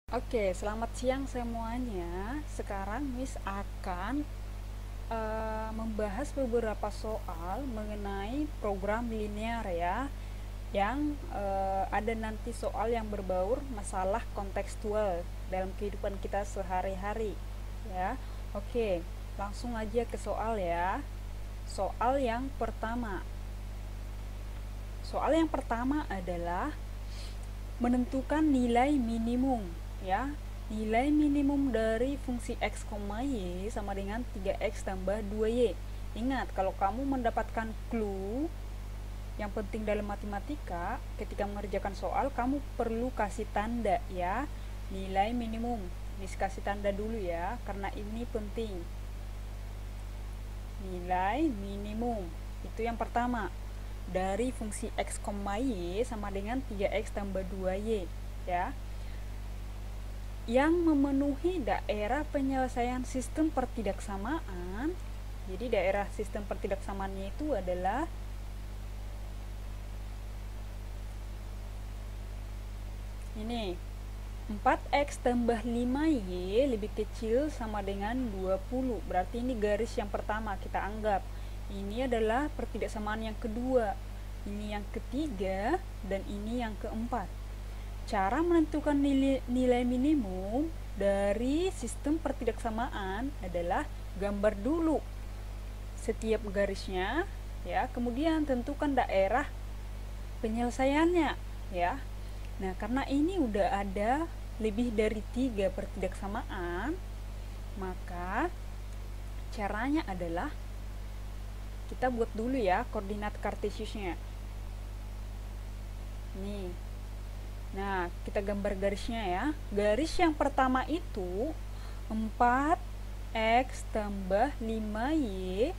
Oke, selamat siang semuanya. Sekarang Miss akan membahas beberapa soal mengenai program linear ya, yang ada nanti soal yang berbaur masalah kontekstual dalam kehidupan kita sehari-hari ya. Oke, langsung aja ke soal ya. Soal yang pertama. Soal yang pertama adalah menentukan nilai minimum ya. Nilai minimum dari fungsi x, y sama dengan 3x tambah 2y. Ingat, kalau kamu mendapatkan clue yang penting dalam matematika, ketika mengerjakan soal kamu perlu kasih tanda ya. Nilai minimum kasih tanda dulu ya, karena ini penting. Nilai minimum itu yang pertama dari fungsi x, y sama dengan 3x tambah 2y ya, yang memenuhi daerah penyelesaian sistem pertidaksamaan. Jadi daerah sistem pertidaksamaannya itu adalah ini, 4x tambah 5y lebih kecil sama dengan 20. Berarti ini garis yang pertama kita anggap. Ini adalah pertidaksamaan yang kedua. Ini yang ketiga dan ini yang keempat. Cara menentukan nilai minimum dari sistem pertidaksamaan adalah gambar dulu setiap garisnya ya, kemudian tentukan daerah penyelesaiannya ya. Nah, karena ini udah ada lebih dari 3 pertidaksamaan, maka caranya adalah kita buat dulu ya koordinat kartesiusnya. Nih. Nah, kita gambar garisnya ya. Garis yang pertama itu 4x tambah 5y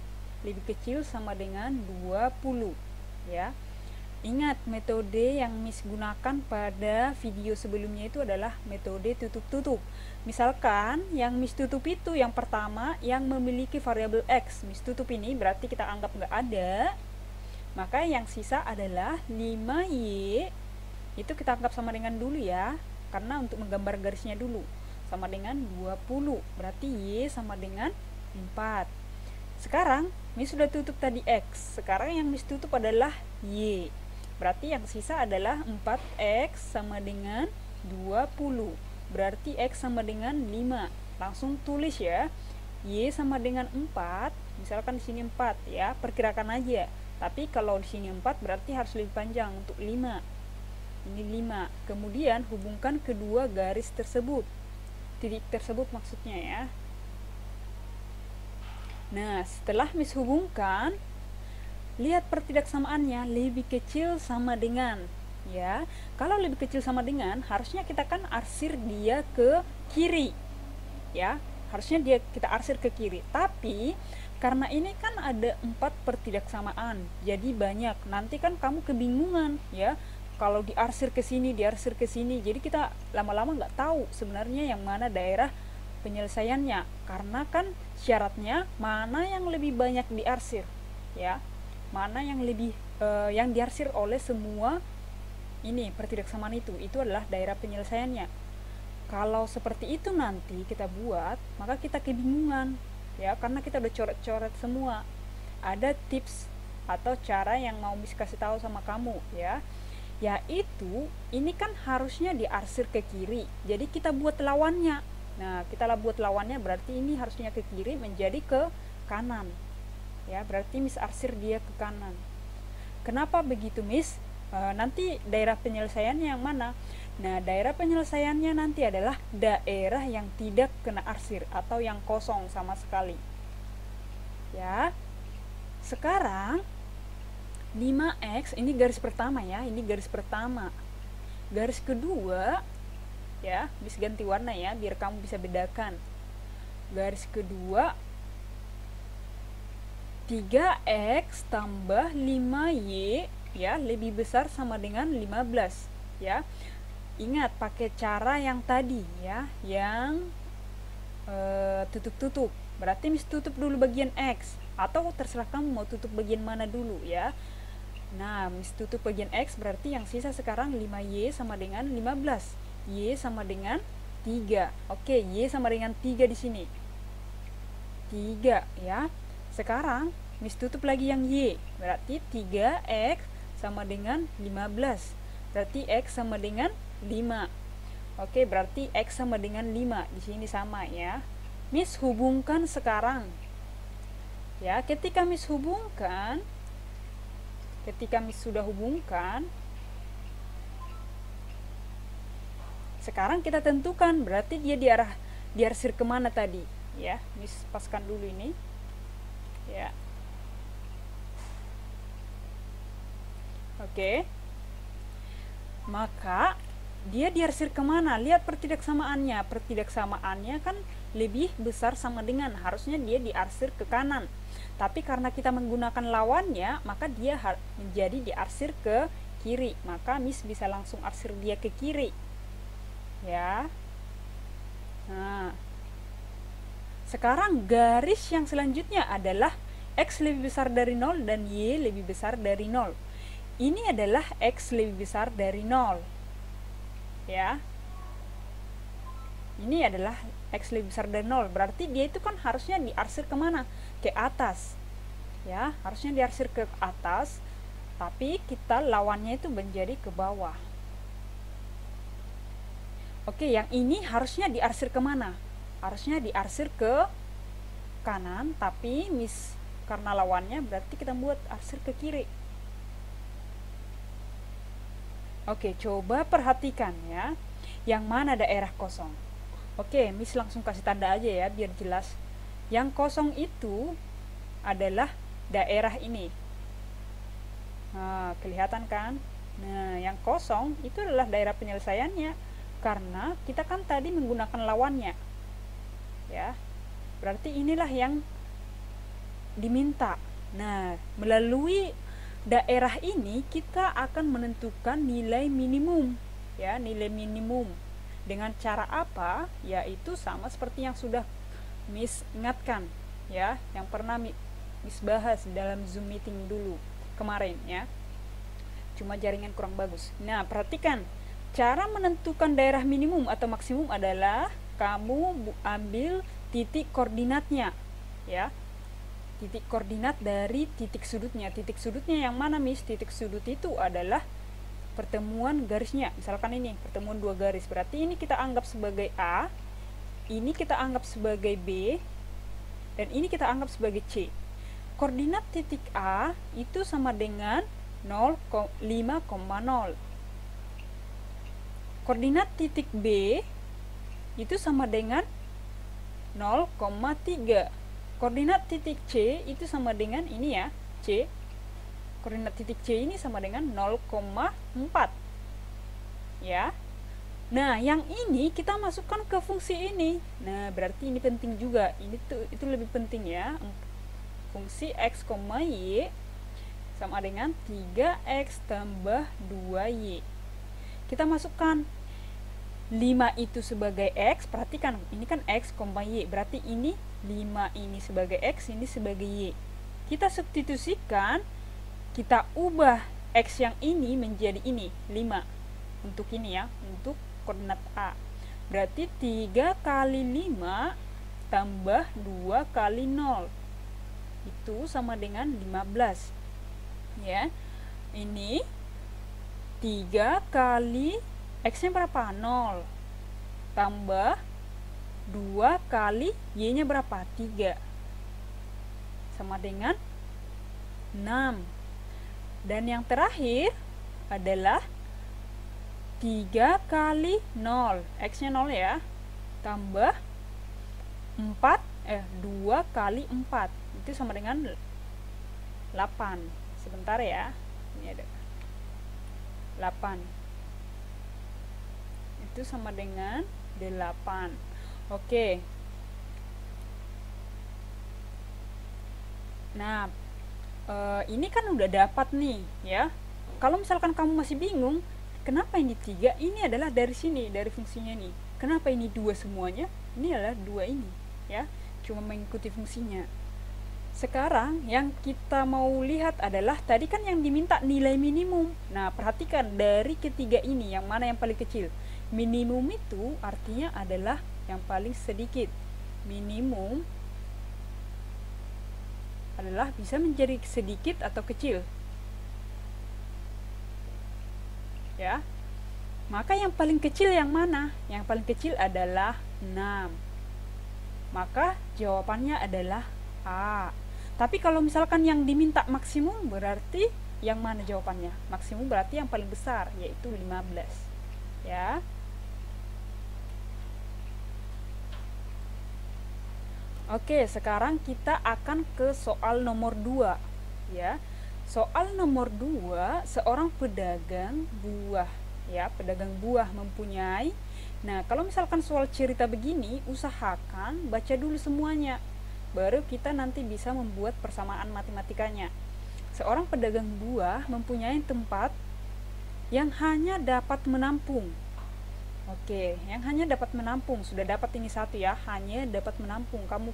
lebih kecil sama dengan 20 ya. Ingat, metode yang Miss gunakan pada video sebelumnya itu adalah metode tutup-tutup. Misalkan yang Miss tutup itu yang pertama yang memiliki variabel x. Miss tutup ini berarti kita anggap nggak ada. Maka yang sisa adalah 5y, itu kita anggap sama dengan dulu ya, karena untuk menggambar garisnya dulu. Sama dengan 20, berarti y sama dengan 4. Sekarang Miss sudah tutup tadi x, sekarang yang Miss tutup adalah y. Berarti yang sisa adalah 4x sama dengan 20. Berarti x sama dengan 5. Langsung tulis ya. Y sama dengan 4. Misalkan di sini 4 ya, perkirakan aja. Tapi kalau di sini 4 berarti harus lebih panjang untuk 5. Ini 5. Kemudian hubungkan kedua garis tersebut. Titik tersebut maksudnya ya. Nah, setelah Miss hubungkan, lihat pertidaksamaannya lebih kecil sama dengan ya. Kalau lebih kecil sama dengan, harusnya kita kan arsir dia ke kiri ya, harusnya kita arsir ke kiri. Tapi karena ini kan ada 4 pertidaksamaan, jadi banyak, nanti kan kamu kebingungan ya kalau diarsir ke sini, diarsir ke sini. Jadi kita lama-lama nggak tahu sebenarnya yang mana daerah penyelesaiannya, karena kan syaratnya mana yang lebih banyak diarsir ya, mana yang lebih yang diarsir oleh semua ini pertidaksamaan itu adalah daerah penyelesaiannya. Kalau seperti itu nanti kita buat, maka kita kebingungan ya, karena kita udah coret-coret semua. Ada tips atau cara yang mau Miss kasih tahu sama kamu ya, yaitu ini kan harusnya diarsir ke kiri, jadi kita buat lawannya. Nah, kita buat lawannya berarti ini harusnya ke kiri menjadi ke kanan ya, berarti Miss arsir dia ke kanan. Kenapa begitu Miss? Nanti daerah penyelesaiannya yang mana? Nah, daerah penyelesaiannya nanti adalah daerah yang tidak kena arsir atau yang kosong sama sekali ya. Sekarang 5x ini garis pertama ya, ini garis pertama. Garis kedua ya, bisa ganti warna ya biar kamu bisa bedakan. Garis kedua 3x tambah 5y ya lebih besar sama dengan 15 ya. Ingat, pakai cara yang tadi ya, yang tutup-tutup. Berarti Miss tutup dulu bagian x, atau terserah kamu mau tutup bagian mana dulu ya. Nah, Miss tutup bagian x berarti yang sisa sekarang 5y sama dengan 15. Y sama dengan 3. Oke, Y sama dengan 3 di sini. 3 ya. Sekarang Miss tutup lagi yang Y. Berarti 3X sama dengan 15. Berarti X sama dengan 5. Oke, berarti X sama dengan 5. Di sini sama ya. Miss hubungkan sekarang. Ya, ketika Miss sudah hubungkan, sekarang kita tentukan berarti dia diarsir kemana tadi ya. Miss paskan dulu ini ya. Oke, maka dia diarsir kemana? Lihat pertidaksamaannya. Pertidaksamaannya kan lebih besar sama dengan, harusnya dia diarsir ke kanan, tapi karena kita menggunakan lawannya, maka dia menjadi diarsir ke kiri. Maka Miss bisa langsung arsir dia ke kiri ya. Nah, sekarang garis yang selanjutnya adalah X lebih besar dari 0 dan Y lebih besar dari 0. Ini adalah X lebih besar dari 0 ya. Ini adalah X lebih besar dari 0, berarti dia itu kan harusnya diarsir kemana? Ke atas ya, harusnya diarsir ke atas, tapi kita lawannya itu menjadi ke bawah. Oke, yang ini harusnya diarsir kemana? Harusnya diarsir ke kanan, tapi Miss karena lawannya berarti kita buat arsir ke kiri. Oke, coba perhatikan ya, yang mana daerah kosong. Oke, Miss langsung kasih tanda aja ya biar jelas. Yang kosong itu adalah daerah ini. Nah, kelihatan kan? Nah, yang kosong itu adalah daerah penyelesaiannya, karena kita kan tadi menggunakan lawannya ya. Berarti inilah yang diminta. Nah, melalui daerah ini kita akan menentukan nilai minimum ya, nilai minimum. Dengan cara apa? Yaitu sama seperti yang sudah Miss ingatkan ya, yang pernah Miss bahas dalam Zoom meeting dulu kemarin ya. Cuma jaringan kurang bagus. Nah, perhatikan cara menentukan daerah minimum atau maksimum adalah kamu ambil titik koordinatnya ya. Titik koordinat dari titik sudutnya. Titik sudutnya yang mana, Miss? Titik sudut itu adalah pertemuan garisnya. Misalkan ini pertemuan dua garis, berarti ini kita anggap sebagai A, ini kita anggap sebagai B, dan ini kita anggap sebagai C. Koordinat titik A itu sama dengan 5,0. Koordinat titik B itu sama dengan 0,3. Koordinat titik C itu sama dengan ini ya, C. Koordinat titik C ini sama dengan 0,4 ya. Nah, yang ini kita masukkan ke fungsi ini. Nah, berarti ini penting juga. Itu lebih penting ya. Fungsi X, Y sama dengan 3X tambah 2Y. Kita masukkan 5 itu sebagai X, perhatikan ini kan X, Y, berarti ini 5 ini sebagai X, ini sebagai Y. Kita substitusikan, kita ubah X yang ini menjadi ini, 5 untuk ini ya, untuk koordinat A. Berarti 3 kali 5 tambah 2 kali 0 itu sama dengan 15 ya. Ini 3 kali X nya berapa? 0 tambah 2 kali Y nya berapa? 3 sama dengan 6. Dan yang terakhir adalah 3 kali 0, X nya 0 ya, tambah 2 kali 4 itu sama dengan 8. Sebentar ya, ini ada 8 itu sama dengan 8. Oke. Nah, ini kan udah dapat nih ya. Kalau misalkan kamu masih bingung, kenapa ini 3? Ini adalah dari sini, dari fungsinya nih. Kenapa ini 2 semuanya? Ini adalah 2 ini ya. Cuma mengikuti fungsinya. Sekarang yang kita mau lihat adalah tadi kan yang diminta nilai minimum. Nah, perhatikan dari ketiga ini yang mana yang paling kecil. Minimum itu artinya adalah yang paling sedikit. Minimum adalah bisa menjadi sedikit atau kecil. Ya. Maka yang paling kecil yang mana? Yang paling kecil adalah 6. Maka jawabannya adalah A. Tapi kalau misalkan yang diminta maksimum, berarti yang mana jawabannya? Maksimum berarti yang paling besar, yaitu 15. Ya. Oke, sekarang kita akan ke soal nomor 2. Ya. Soal nomor 2, seorang pedagang buah. Ya, pedagang buah mempunyai. Nah, kalau misalkan soal cerita begini, usahakan baca dulu semuanya. Baru kita nanti bisa membuat persamaan matematikanya. Seorang pedagang buah mempunyai tempat yang hanya dapat menampung. Oke, yang hanya dapat menampung. Sudah dapat ini satu ya, hanya dapat menampung. Kamu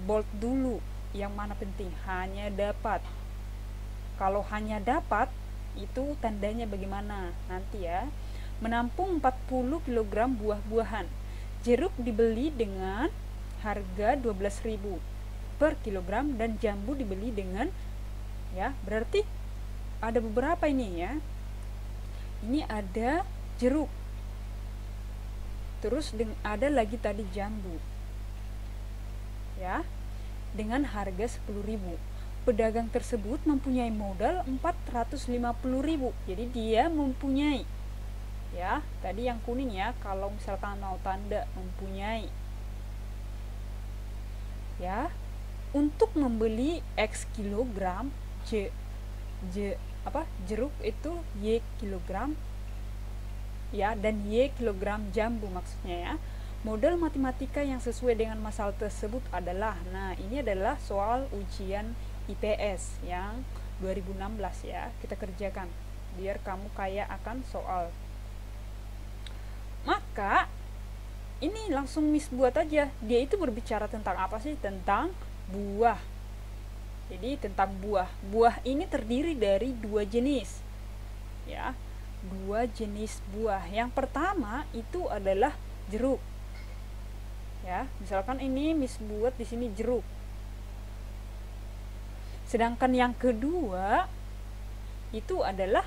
bold dulu. Yang mana penting? Hanya dapat. Kalau hanya dapat, itu tandanya bagaimana nanti ya. Menampung 40 kg buah-buahan. Jeruk dibeli dengan harga 12.000 per kilogram dan jambu dibeli dengan, ya, berarti ada beberapa ini ya. Ini ada jeruk. Terus ada lagi tadi jambu. Ya. Dengan harga 10.000. Pedagang tersebut mempunyai modal 450.000. Jadi dia mempunyai, ya, tadi yang kuning ya, kalau misalkan mau tanda mempunyai. Ya, untuk membeli X kilogram jeruk itu Y kilogram, ya, dan Y kilogram jambu maksudnya ya. Modal matematika yang sesuai dengan masalah tersebut adalah, nah ini adalah soal ujian IPS yang 2016 ya, kita kerjakan biar kamu kaya akan soal. Maka ini langsung Miss buat aja. Dia itu berbicara tentang apa sih? Tentang buah. Jadi tentang buah. Buah ini terdiri dari 2 jenis. Ya. 2 jenis buah. Yang pertama itu adalah jeruk. Ya, misalkan ini Miss buat di sini jeruk. Sedangkan yang kedua itu adalah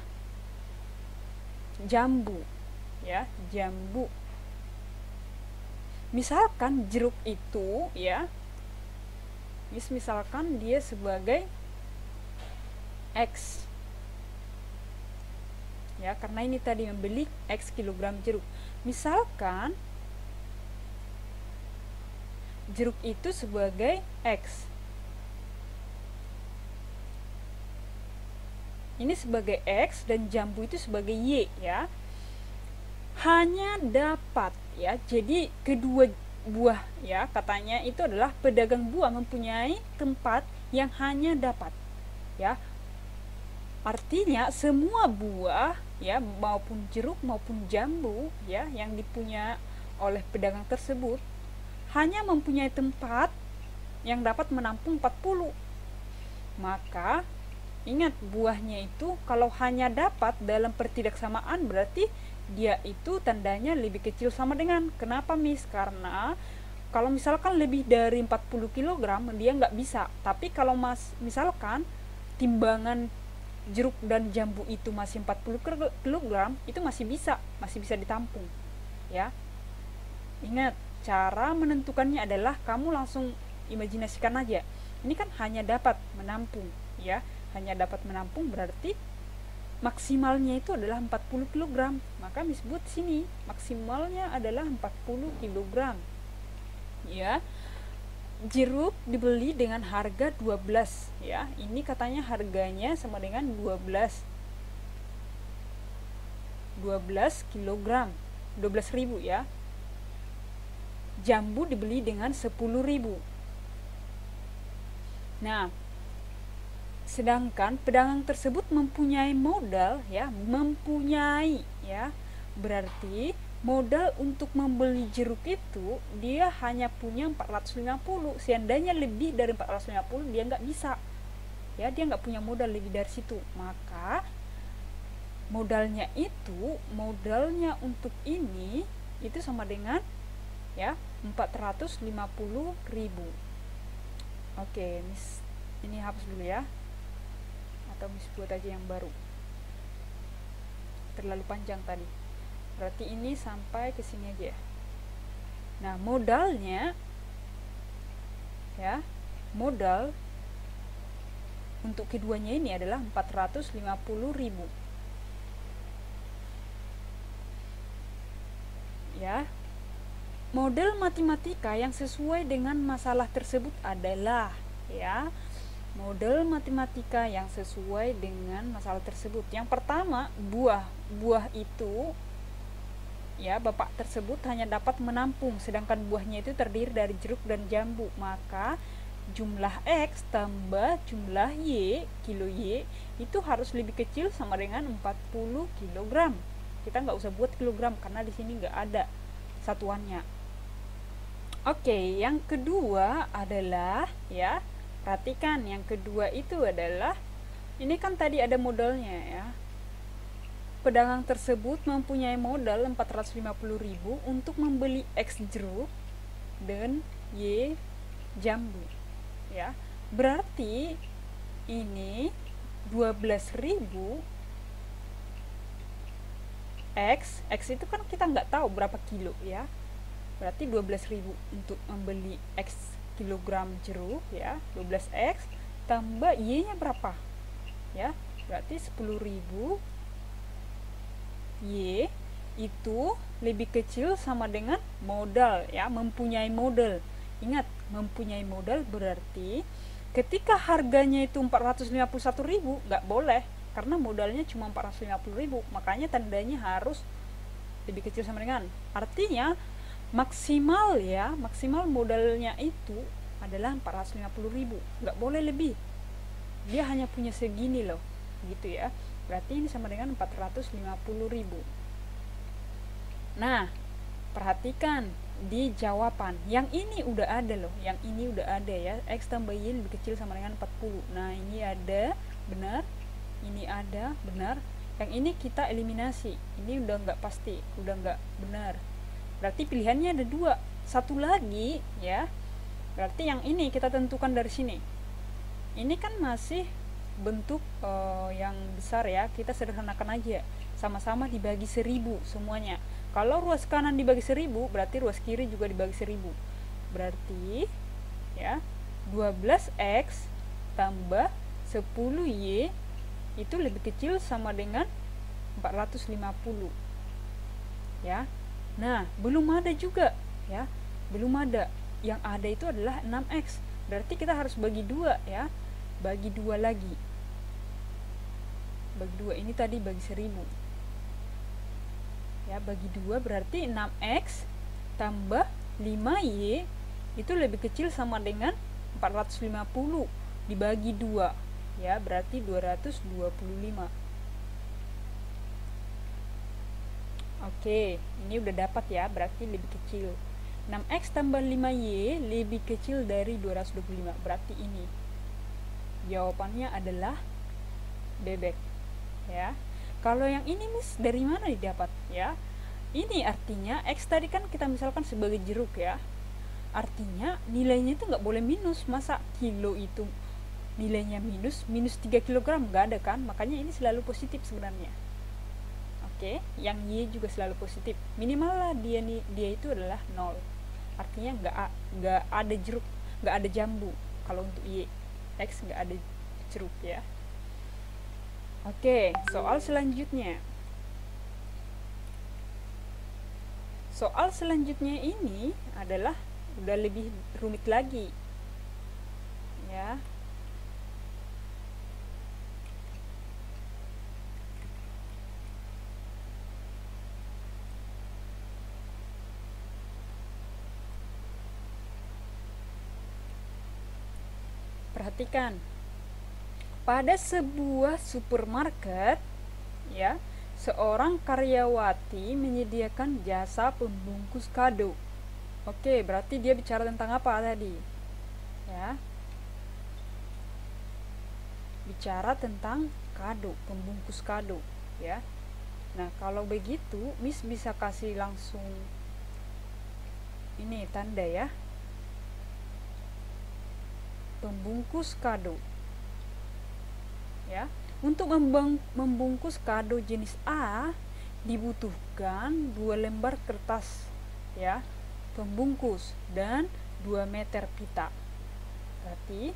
jambu. Ya, jambu. Misalkan jeruk itu ya, misalkan dia sebagai X. Ya, karena ini tadi membeli X kilogram jeruk. Misalkan jeruk itu sebagai X. Ini sebagai X dan jambu itu sebagai Y ya. Hanya dapat ya. Jadi kedua buah ya, katanya itu adalah pedagang buah mempunyai tempat yang hanya dapat ya. Artinya semua buah ya, maupun jeruk maupun jambu ya yang dipunya oleh pedagang tersebut hanya mempunyai tempat yang dapat menampung 40. Maka ingat, buahnya itu kalau hanya dapat dalam pertidaksamaan berarti dia itu tandanya lebih kecil sama dengan. Kenapa Miss? Karena kalau misalkan lebih dari 40 kg dia nggak bisa. Tapi kalau misalkan timbangan jeruk dan jambu itu masih 40 kg, itu masih bisa ditampung ya. Ingat, cara menentukannya adalah kamu langsung imajinasikan aja. Ini kan hanya dapat menampung ya. Hanya dapat menampung berarti maksimalnya itu adalah 40 kg. Maka Miss buat sini maksimalnya adalah 40 kg. Ya. Jeruk dibeli dengan harga 12 ya. Ini katanya harganya sama dengan 12 kg. 12.000 ya. Jambu dibeli dengan 10.000. Nah, sedangkan pedagang tersebut mempunyai modal ya, berarti modal untuk membeli jeruk itu dia hanya punya 450. Seandainya lebih dari 450 dia nggak bisa ya, dia nggak punya modal lebih dari situ. Maka modalnya untuk ini itu sama dengan ya 450.000. Oke, Miss ini hapus dulu ya, atau Miss buat aja yang baru, terlalu panjang tadi. Berarti ini sampai ke sini aja. Nah, modalnya ya, modal untuk keduanya ini adalah 450.000 ya. Model matematika yang sesuai dengan masalah tersebut adalah ya, model matematika yang sesuai dengan masalah tersebut. Yang pertama, buah itu ya, bapak tersebut hanya dapat menampung, sedangkan buahnya itu terdiri dari jeruk dan jambu. Maka jumlah X tambah jumlah Y, kilo Y, itu harus lebih kecil sama dengan 40 kg. Kita nggak usah buat kilogram karena di sini nggak ada satuannya. Oke, yang kedua adalah ya, perhatikan yang kedua itu adalah, ini kan tadi ada modalnya ya. Pedagang tersebut mempunyai modal 450.000 untuk membeli X jeruk dan Y jambu ya. Berarti ini 12.000 X itu kan kita nggak tahu berapa kilo ya. Berarti 12.000 untuk membeli X kilogram jeruk ya, 12X tambah Y-nya berapa ya, berarti 10.000 Y itu lebih kecil sama dengan modal ya, mempunyai modal. Ingat, mempunyai modal berarti ketika harganya itu 451.000 nggak boleh, karena modalnya cuma 450.000, makanya tandanya harus lebih kecil sama dengan, artinya maksimal ya, maksimal modalnya itu adalah 450.000, nggak boleh lebih, dia hanya punya segini loh gitu ya. Berarti ini sama dengan 450.000. Nah, perhatikan di jawaban yang ini udah ada loh, yang ini udah ada ya, X tambah Y lebih kecil sama dengan 40. Nah, ini ada benar, ini ada benar, yang ini kita eliminasi, ini udah nggak pasti, udah nggak benar. Berarti pilihannya ada dua, satu lagi ya, berarti yang ini kita tentukan dari sini. Ini kan masih bentuk yang besar ya, kita sederhanakan aja, sama-sama dibagi 1000 semuanya. Kalau ruas kanan dibagi 1000, berarti ruas kiri juga dibagi 1000. Berarti ya, 12X tambah 10Y itu lebih kecil sama dengan 450 ya. Nah, belum ada juga ya, belum ada. Yang ada itu adalah 6X, berarti kita harus bagi 2 ya, bagi 2 lagi, bagi 2, ini tadi bagi 1000 ya, bagi 2 berarti 6X tambah 5Y itu lebih kecil sama dengan 450 dibagi 2 ya, berarti 225. Oke, ini udah dapat ya, berarti lebih kecil. 6X tambah 5Y lebih kecil dari 225, berarti ini jawabannya adalah bebek ya. Kalau yang ini Miss dari mana didapat ya? Ini artinya X tadi kan kita misalkan sebagai jeruk ya, artinya nilainya itu nggak boleh minus. Masa kilo itu nilainya minus 3 kg, nggak ada kan, makanya ini selalu positif sebenarnya. Oke, yang Y juga selalu positif, minimal lah dia itu adalah 0, artinya nggak ada jeruk, nggak ada jambu. Kalau untuk Y, X nggak ada jeruk ya. Oke, soal selanjutnya. Soal selanjutnya ini adalah udah lebih rumit lagi ya. Perhatikan, pada sebuah supermarket ya, seorang karyawati menyediakan jasa pembungkus kado. Oke, berarti dia bicara tentang apa tadi ya, bicara tentang kado, pembungkus kado ya. Nah, kalau begitu Miss bisa kasih langsung ini tanda ya, pembungkus kado ya. Untuk membungkus kado jenis A dibutuhkan 2 lembar kertas ya pembungkus dan 2 meter pita. Berarti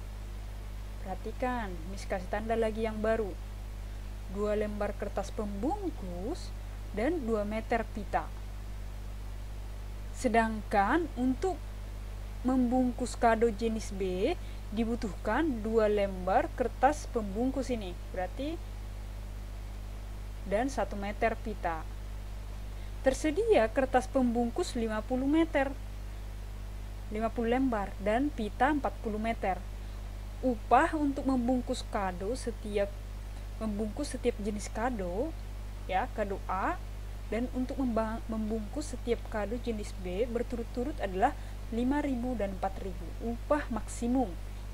perhatikan, Miss kasih tanda lagi yang baru, 2 lembar kertas pembungkus dan 2 meter pita. Sedangkan untuk membungkus kado jenis B dibutuhkan 2 lembar kertas pembungkus ini, berarti dan 1 meter pita. Tersedia kertas pembungkus 50 meter, 50 lembar dan pita 40 meter. Upah untuk membungkus setiap jenis kado ya, kado A, dan untuk membungkus setiap kado jenis B berturut-turut adalah 5.000 dan 4.000. Upah maksimum.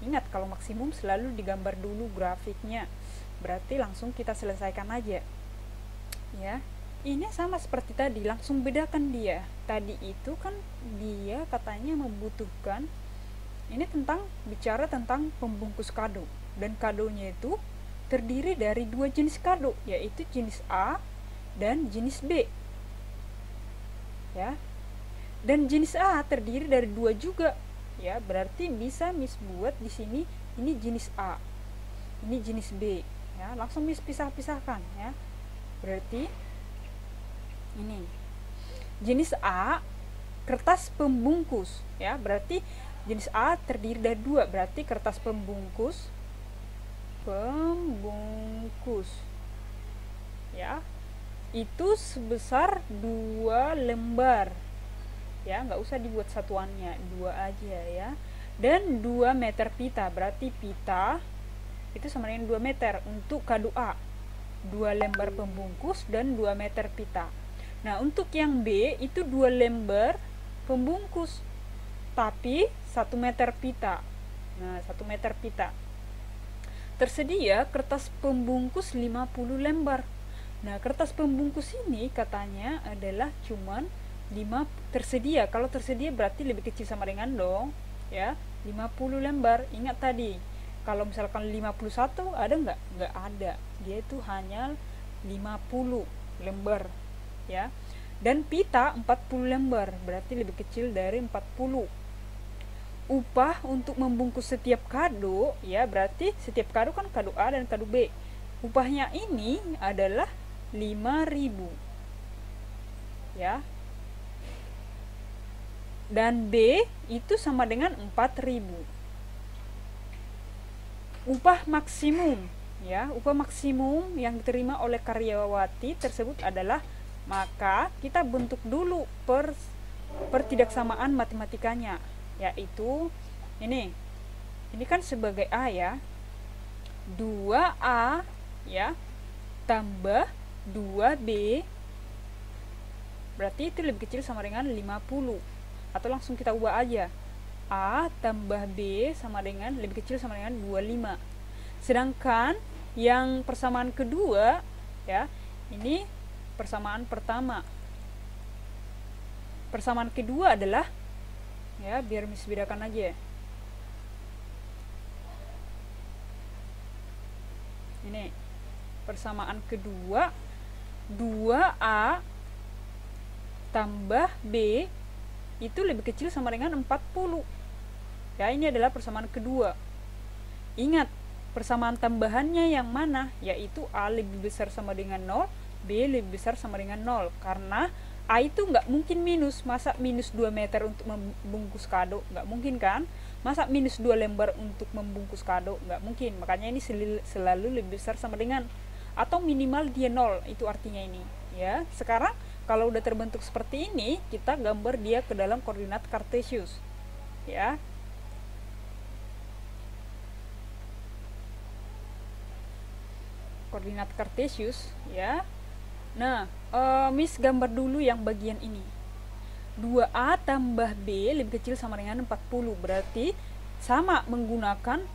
Ingat, kalau maksimum selalu digambar dulu grafiknya. Berarti langsung kita selesaikan aja. Ya. Ini sama seperti tadi, langsung bedakan dia. Tadi itu kan dia katanya membutuhkan, ini bicara tentang pembungkus kado, dan kadonya itu terdiri dari 2 jenis kado, yaitu jenis A dan jenis B. Ya. Dan jenis A terdiri dari 2 juga. Ya, berarti bisa Miss buat di sini ini jenis A, ini jenis B. Ya, langsung Miss pisahkan ya. Berarti ini jenis A kertas pembungkus ya, berarti jenis A terdiri dari 2, berarti kertas pembungkus ya itu sebesar 2 lembar ya, nggak usah dibuat satuannya, 2 aja ya. Dan 2 meter pita, berarti pita itu sama dengan 2 meter untuk kado A, 2 lembar pembungkus dan 2 meter pita. Nah, untuk yang B itu 2 lembar pembungkus tapi 1 meter pita. Nah, 1 meter pita. Tersedia kertas pembungkus 50 lembar. Nah, kertas pembungkus ini katanya adalah cuman 5 tersedia. Kalau tersedia berarti lebih kecil sama dengan dong ya, 50 lembar. Ingat tadi, kalau misalkan 51 ada nggak ada, dia itu hanya 50 lembar ya. Dan pita 40 lembar, berarti lebih kecil dari 40. Upah untuk membungkus setiap kado ya, berarti setiap kado kan kado A dan kado B, upahnya ini adalah 5.000 ya. Dan B itu sama dengan 4.000. Upah maksimum ya, upah maksimum yang diterima oleh karyawati tersebut adalah, maka kita bentuk dulu pertidaksamaan matematikanya, yaitu ini kan sebagai A ya, 2A ya tambah 2B, berarti itu lebih kecil sama dengan 50. Atau langsung kita ubah aja, A tambah B sama dengan lebih kecil sama dengan 25. Sedangkan yang persamaan kedua ya, ini persamaan pertama. Persamaan kedua adalah ya, biar Miss bedakan aja. Ini persamaan kedua, 2A tambah B itu lebih kecil sama dengan 40. Ya, ini adalah persamaan kedua. Ingat, persamaan tambahannya yang mana? Yaitu A lebih besar sama dengan 0, B lebih besar sama dengan 0. Karena A itu nggak mungkin minus. Masa minus 2 meter untuk membungkus kado? Nggak mungkin kan? Masa minus 2 lembar untuk membungkus kado? Nggak mungkin. Makanya ini selalu lebih besar sama dengan, atau minimal dia 0. Itu artinya ini. Ya, sekarang kalau udah terbentuk seperti ini, kita gambar dia ke dalam koordinat Kartesius. Ya. Koordinat Kartesius, ya. Nah, Miss gambar dulu yang bagian ini. 2A tambah B lebih kecil sama dengan 40. Berarti sama menggunakan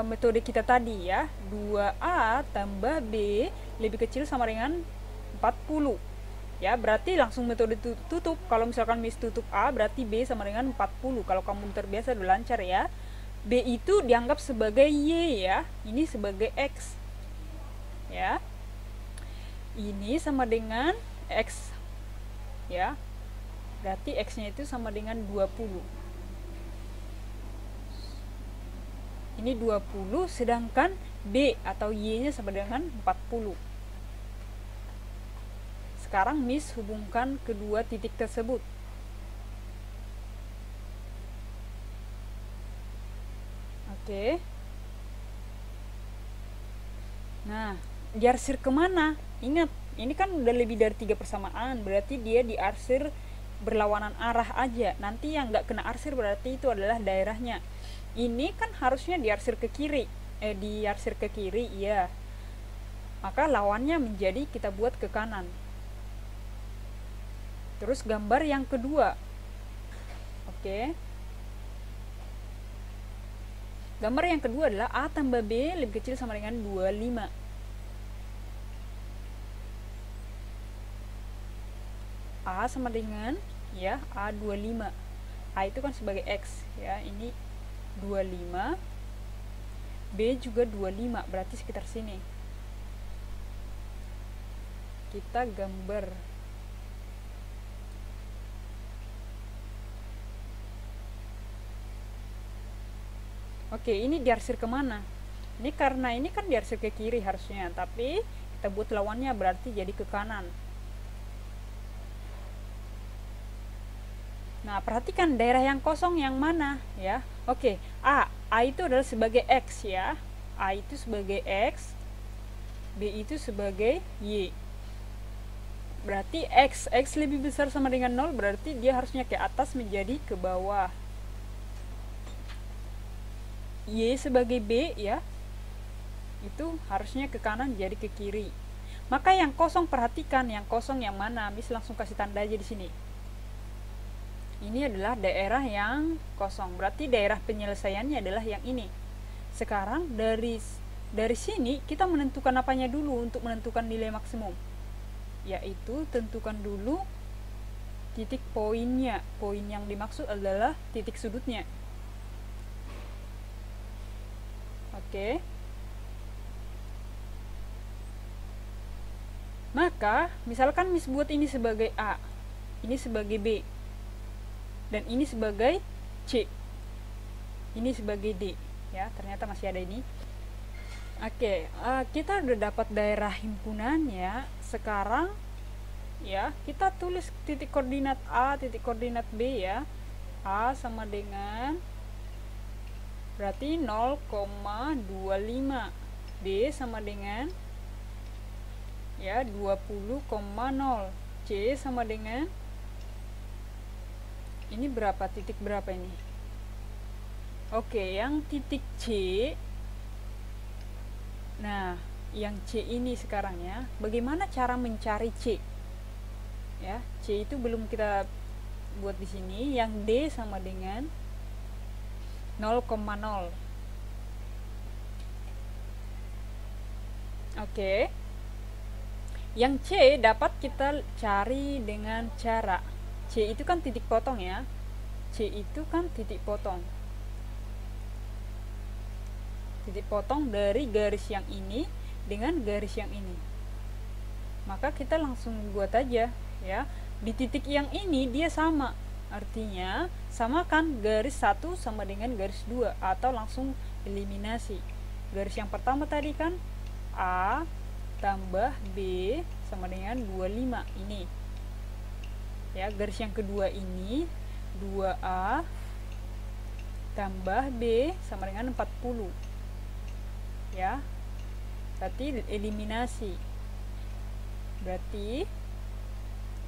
metode kita tadi ya, 2A tambah B lebih kecil sama dengan 40. Ya, berarti langsung metode tutup. Kalau misalkan Miss tutup A, berarti B sama dengan 40. Kalau kamu terbiasa udah lancar ya. B itu dianggap sebagai Y ya. Ini sebagai X. Ya. Ini sama dengan X. Ya. Berarti X-nya itu sama dengan 20. Ini 20, sedangkan B atau Y-nya sama dengan 40. Sekarang Miss hubungkan kedua titik tersebut. Oke. Nah, diarsir kemana? Ingat, ini kan udah lebih dari 3 persamaan, berarti dia diarsir berlawanan arah aja. Nanti yang nggak kena arsir berarti itu adalah daerahnya. Ini kan harusnya diarsir ke kiri. Diarsir ke kiri, iya. Maka lawannya menjadi kita buat ke kanan. Terus gambar yang kedua. Oke. Gambar yang kedua adalah A tambah B lebih kecil sama dengan 25. A sama dengan ya A25. A itu kan sebagai X ya, ini 25. B juga 25, berarti sekitar sini. Kita gambar. Oke, ini diarsir kemana? Ini karena ini kan diarsir ke kiri harusnya, tapi kita buat lawannya berarti jadi ke kanan. Nah, perhatikan daerah yang kosong yang mana ya. Oke, A itu adalah sebagai X ya. A itu sebagai X, B itu sebagai Y. Berarti X lebih besar sama dengan 0, berarti dia harusnya ke atas menjadi ke bawah. Y sebagai B ya, itu harusnya ke kanan jadi ke kiri. Maka yang kosong, perhatikan yang kosong yang mana. Miss langsung kasih tanda aja di sini. Ini adalah daerah yang kosong, berarti daerah penyelesaiannya adalah yang ini. Sekarang dari sini kita menentukan apanya dulu untuk menentukan nilai maksimum, yaitu tentukan dulu titik poinnya. Poin yang dimaksud adalah titik sudutnya. Oke. Maka, misalkan Miss buat ini sebagai A, ini sebagai B, dan ini sebagai C, ini sebagai D. Ya, ternyata masih ada ini. Oke, kita udah dapat daerah himpunannya. Sekarang, ya, kita tulis titik koordinat A, titik koordinat B ya. A sama dengan berarti 0,25. B sama dengan ya 20,0. C sama dengan ini berapa, titik berapa ini? Oke, yang titik C. Nah, yang C ini sekarang ya. Bagaimana cara mencari C? Ya, C itu belum kita buat di sini. Yang D sama dengan 0,0. Oke. Yang C dapat kita cari dengan cara C itu kan titik potong ya. C itu kan titik potong. Titik potong dari garis yang ini dengan garis yang ini. Maka kita langsung buat aja ya. Di titik yang ini dia sama. Artinya samakan garis 1 sama dengan garis 2 atau langsung eliminasi. Garis yang pertama tadi kan A tambah B sama dengan 25 ini. Ya, garis yang kedua ini 2A tambah B sama dengan 40. Ya. Berarti eliminasi. Berarti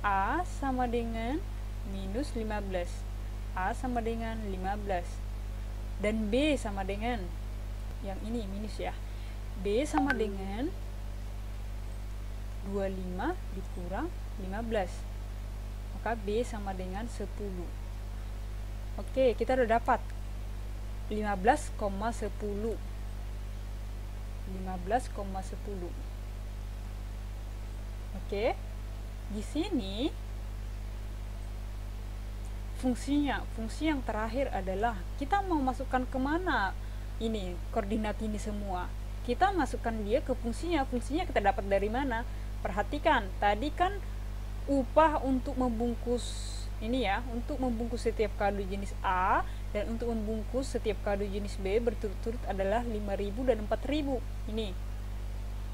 A sama dengan minus 15. A sama dengan 15. Dan B sama dengan yang ini minus ya. B sama dengan 25 dikurang 15. Maka B sama dengan 10. Oke, kita udah dapat. 15,10. Oke. Di sini fungsi yang terakhir adalah kita mau masukkan kemana ini koordinat ini semua. Kita masukkan dia ke fungsinya kita dapat dari mana? Perhatikan, tadi kan upah untuk membungkus ini ya, untuk membungkus setiap kado jenis A dan untuk membungkus setiap kado jenis B berturut-turut adalah 5.000 dan 4.000. Ini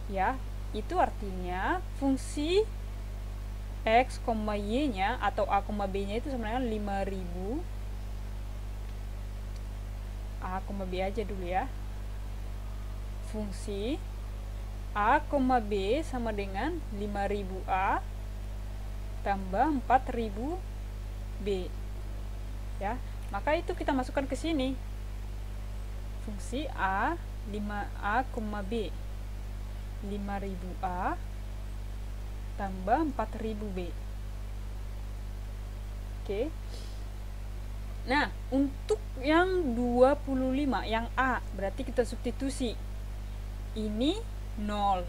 ya, itu artinya fungsi X, Y nya atau A, B nya itu sebenarnya 5.000. A, B aja dulu ya. Fungsi A, B sama dengan 5.000A tambah 4.000B. Ya, maka itu kita masukkan ke sini. Fungsi A, 5A, B. 5.000A tambah 4.000B. Oke. Nah, untuk yang 25, yang A, berarti kita substitusi. Ini 0.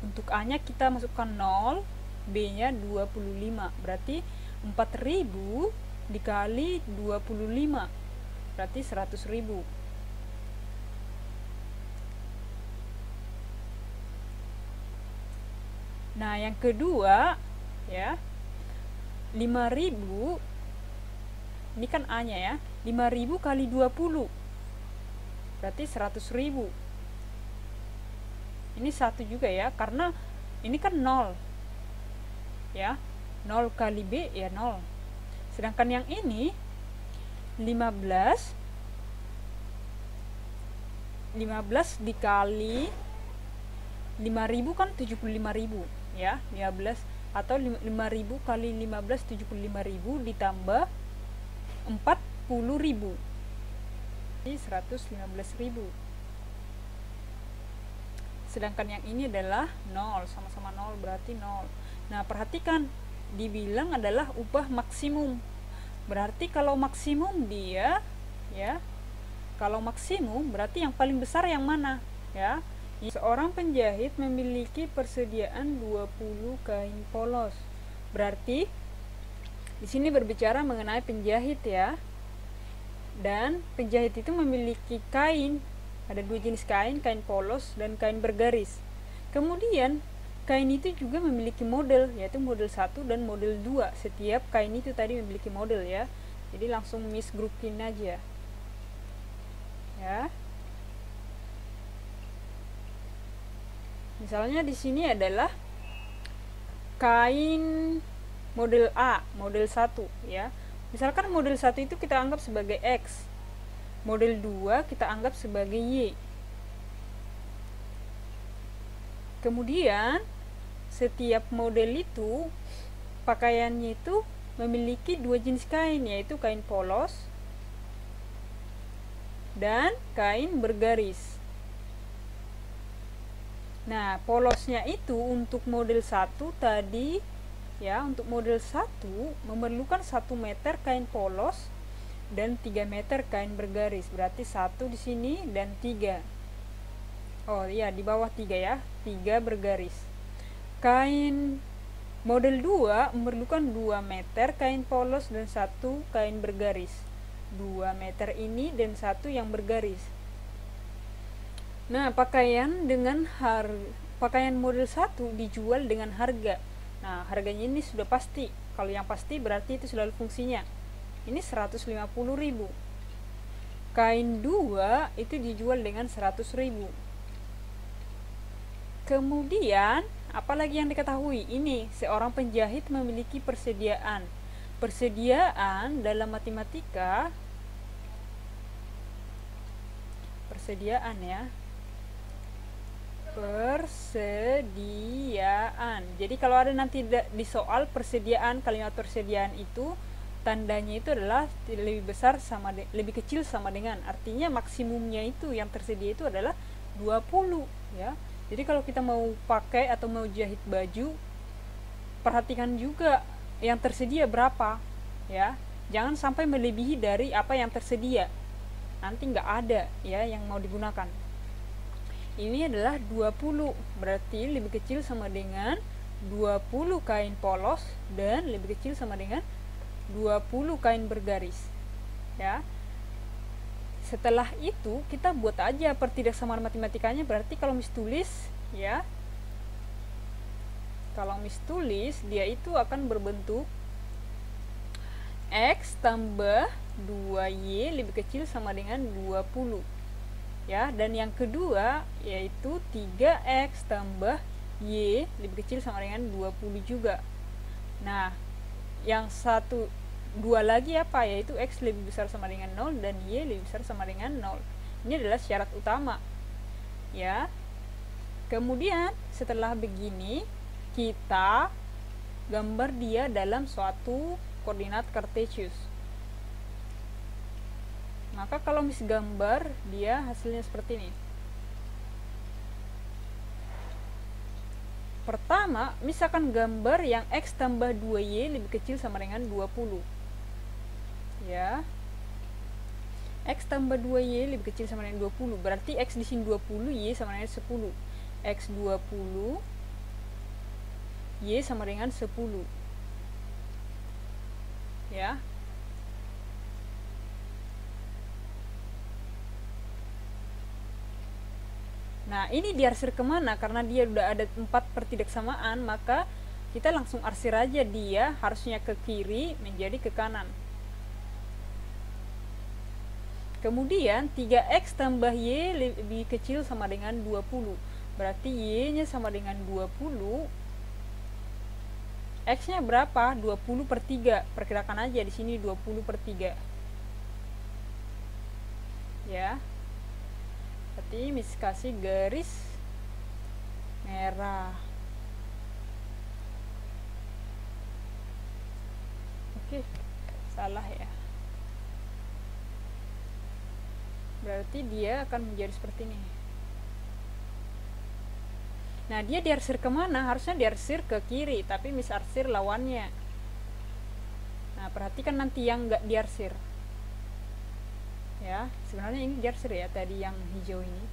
Untuk A-nya kita masukkan 0, B-nya 25. Berarti 4.000 dikali 25. Berarti 100.000. Nah, yang kedua ya, 5.000 ini kan A-nya ya, 5.000 kali 20 berarti 100.000. Ini 1 juga ya, karena ini kan 0 ya, 0 kali B ya 0. Sedangkan yang ini 15 dikali 5.000 kan 75.000 ya, 15 atau 5.000 kali 15 75.000 ditambah 40.000 jadi 115.000. Sedangkan yang ini adalah 0, sama-sama 0 berarti 0. Nah, perhatikan, dibilang adalah upah maksimum. Berarti kalau maksimum dia ya, kalau maksimum berarti yang paling besar yang mana ya? Seorang penjahit memiliki persediaan 20 kain polos. Berarti di sini berbicara mengenai penjahit ya. Dan penjahit itu memiliki kain. Ada 2 jenis kain, kain polos dan kain bergaris. Kemudian kain itu juga memiliki model, yaitu model 1 dan model 2. Setiap kain itu tadi memiliki model ya. Jadi langsung Miss grupin aja. Ya. Misalnya di sini adalah kain model A, model 1 ya. Misalkan model 1 itu kita anggap sebagai X. Model 2 kita anggap sebagai Y. Kemudian setiap model itu pakaiannya itu memiliki 2 jenis kain, yaitu kain polos dan kain bergaris. Nah, polosnya itu untuk model 1 tadi ya, untuk model 1 memerlukan 1 meter kain polos dan 3 meter kain bergaris. Berarti 1 di sini dan 3. Oh iya, di bawah 3 ya, 3 bergaris. Kain model 2 memerlukan 2 meter kain polos dan 1 kain bergaris. 2 meter ini dan 1 yang bergaris. Nah, pakaian model 1 dijual dengan harga. Nah, harganya ini sudah pasti. Kalau yang pasti berarti itu selalu fungsinya. Ini 150.000. Kain 2 itu dijual dengan 100.000. Kemudian, apalagi yang diketahui? Ini, seorang penjahit memiliki persediaan. Persediaan dalam matematika, persediaan ya. Persediaan. Jadi kalau ada nanti di soal persediaan, kalimat persediaan itu tandanya itu adalah lebih besar lebih kecil sama dengan, artinya maksimumnya itu yang tersedia itu adalah 20 ya. Jadi kalau kita mau pakai atau mau jahit baju, perhatikan juga yang tersedia berapa ya. Jangan sampai melebihi dari apa yang tersedia. nanti nggak ada ya yang mau digunakan. Ini adalah 20, berarti lebih kecil sama dengan 20 kain polos dan lebih kecil sama dengan 20 kain bergaris ya. Setelah itu kita buat aja pertidaksamaan matematikanya. Berarti kalau Miss tulis ya, kalau Miss tulis dia itu akan berbentuk X tambah 2Y lebih kecil sama dengan 20 ya, dan yang kedua yaitu 3X tambah Y lebih kecil sama dengan 20 juga. Nah, yang dua lagi apa, yaitu X lebih besar sama dengan 0 dan Y lebih besar sama dengan 0. Ini adalah syarat utama ya. Kemudian setelah begini kita gambar dia dalam suatu koordinat Cartesius. Maka kalau Miss gambar dia hasilnya seperti ini. Pertama, Miss akan gambar yang X tambah 2Y lebih kecil sama dengan 20 ya. X tambah 2Y lebih kecil sama dengan 20, berarti X di sini 20, Y sama dengan 10. X 20, Y sama dengan 10 ya. Nah, ini diarsir kemana? Karena dia udah ada 4 pertidaksamaan, maka kita langsung arsir aja dia harusnya ke kiri menjadi ke kanan. Kemudian 3X tambah Y lebih kecil sama dengan 20. Berarti Y-nya sama dengan 20. X-nya berapa? 20 per 3. Perkirakan aja di sini 20 per 3. Ya. Berarti Miss kasih garis merah. Oke, salah ya. Berarti dia akan menjadi seperti ini. Nah, dia diarsir kemana? Harusnya diarsir ke kiri, tapi Miss arsir lawannya. Nah, perhatikan nanti yang nggak diarsir ya, sebenarnya ini diarsir ya tadi yang hijau ini.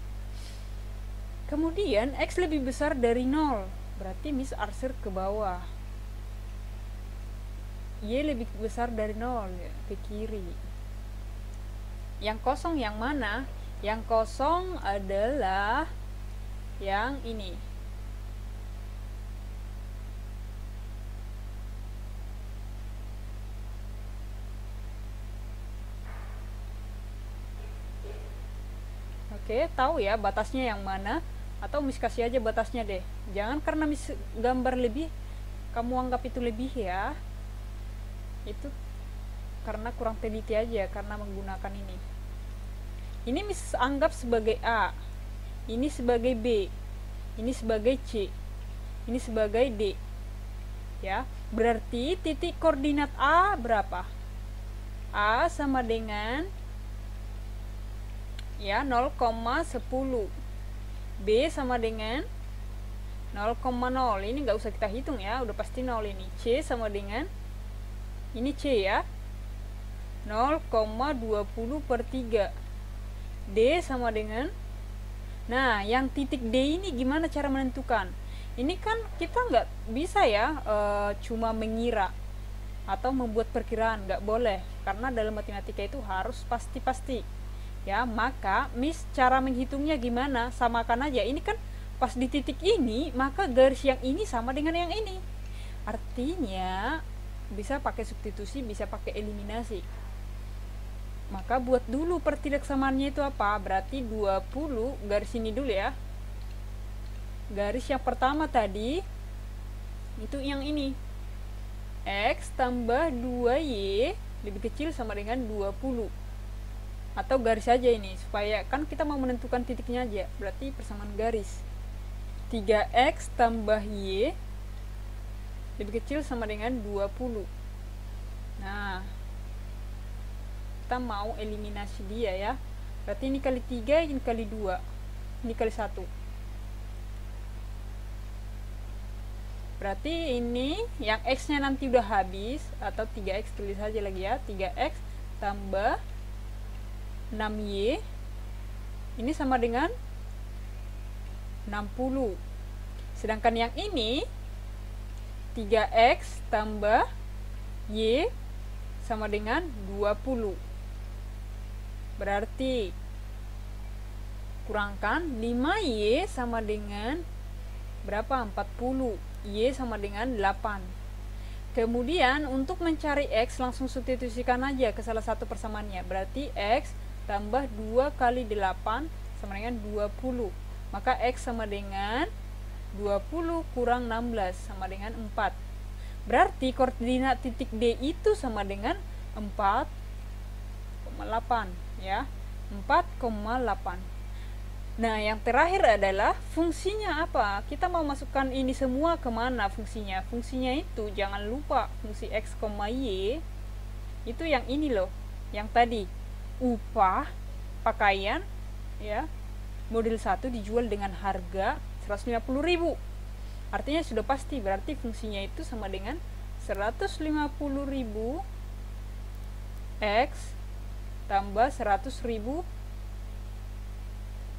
Kemudian X lebih besar dari 0, berarti Miss arsir ke bawah. Y lebih besar dari 0 ya, ke kiri. Yang kosong yang mana? Yang kosong adalah yang ini. Oke, tahu ya batasnya yang mana? Atau Miss kasih aja batasnya deh. Jangan karena Miss gambar lebih kamu anggap itu lebih ya. Itu karena kurang teliti aja karena menggunakan ini. Ini Miss anggap sebagai A, ini sebagai B, ini sebagai C, ini sebagai D ya. Berarti titik koordinat A berapa? A sama dengan ya 0,10. B sama dengan 0,0. Ini nggak usah kita hitung ya, udah pasti 0 ini. C sama dengan ini C ya, 0,20 per 3. D sama dengan, nah yang titik D ini gimana cara menentukan? Ini kan kita nggak bisa ya cuma mengira atau membuat perkiraan, nggak boleh, karena dalam matematika itu harus pasti-pasti ya. Maka Miss cara menghitungnya gimana? Samakan aja, ini kan pas di titik ini, maka garis yang ini sama dengan yang ini. Artinya bisa pakai substitusi, bisa pakai eliminasi. Maka buat dulu pertidaksamaannya itu apa? Berarti 20, garis ini dulu ya. Garis yang pertama tadi itu yang ini. X tambah 2Y lebih kecil sama dengan 20. Atau garis aja ini, supaya kan kita mau menentukan titiknya aja. Berarti persamaan garis. 3X tambah Y lebih kecil sama dengan 20. Nah, kita mau eliminasi dia ya. Berarti ini kali 3, ini kali 2, ini kali 1. Berarti ini yang X nya nanti udah habis, atau 3X tulis aja lagi ya, 3X tambah 6Y ini sama dengan 60. Sedangkan yang ini 3X tambah Y sama dengan 20. Berarti kurangkan 5Y sama dengan berapa? 40. Y sama dengan 8. Kemudian untuk mencari X langsung substitusikan aja ke salah satu persamaannya. Berarti X tambah 2 kali 8 sama dengan 20. Maka X sama dengan 20 kurang 16 sama dengan 4. Berarti koordinat titik D itu sama dengan 4,8 ya. 4,8. Nah, yang terakhir adalah fungsinya apa? Kita mau masukkan ini semua kemana fungsinya? Fungsinya itu jangan lupa fungsi X, Y itu yang ini loh, yang tadi upah pakaian ya model 1 dijual dengan harga 150.000. Artinya sudah pasti, berarti fungsinya itu sama dengan 150.000 X tambah 100.000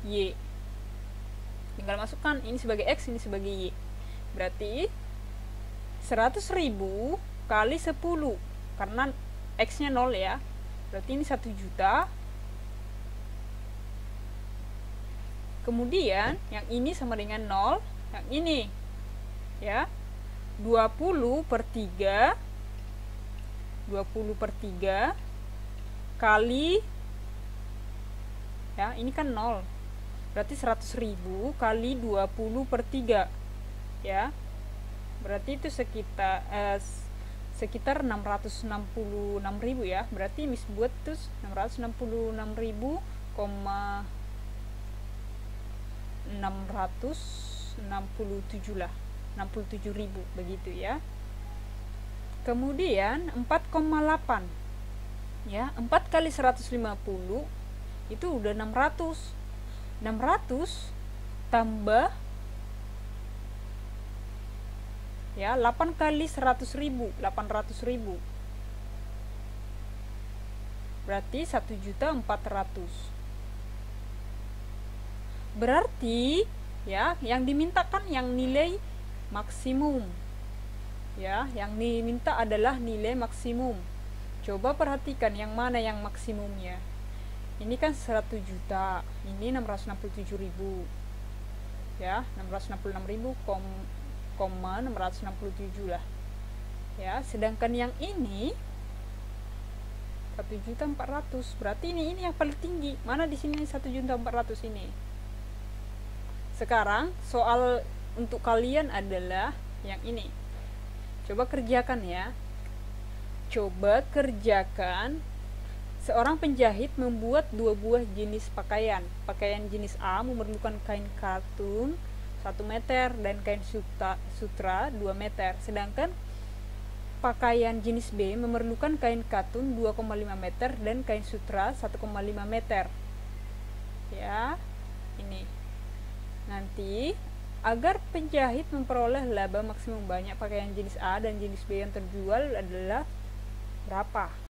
Y. Tinggal masukkan ini sebagai X, ini sebagai Y. Berarti 100.000 kali 10, karena X nya 0 ya. Berarti ini 1 juta. Kemudian yang ini sama dengan 0, yang ini ya 20 per 3 kali ya ini kan 0, berarti 100.000 kali 20 per 3 ya, berarti itu sekitar 666.000 ya. Berarti Miss buat terus 666.000, 667 lah, 67.000 begitu ya. Kemudian 4,8 ya, 4 kali 150 itu udah 600 tambah ya 8 kali 100.000, 800.000, berarti 1.400.000. Berarti ya yang dimintakan yang nilai maksimum ya, yang diminta adalah nilai maksimum. Coba perhatikan yang mana yang maksimumnya. Ini kan 100 juta, ini 667.000 ya, 666.667 lah ya. Sedangkan yang ini 1.400.000, berarti ini yang paling tinggi. Mana di sini 1.400.000 ini? Sekarang soal untuk kalian adalah yang ini. Coba kerjakan ya. Coba kerjakan. Seorang penjahit membuat 2 buah jenis pakaian. Pakaian jenis A memerlukan kain katun 1 meter dan kain sutra 2 meter. Sedangkan pakaian jenis B memerlukan kain katun 2,5 meter dan kain sutra 1,5 meter. Ya, ini. Nanti agar penjahit memperoleh laba maksimum banyak pakaian jenis A dan jenis B yang terjual adalah berapa?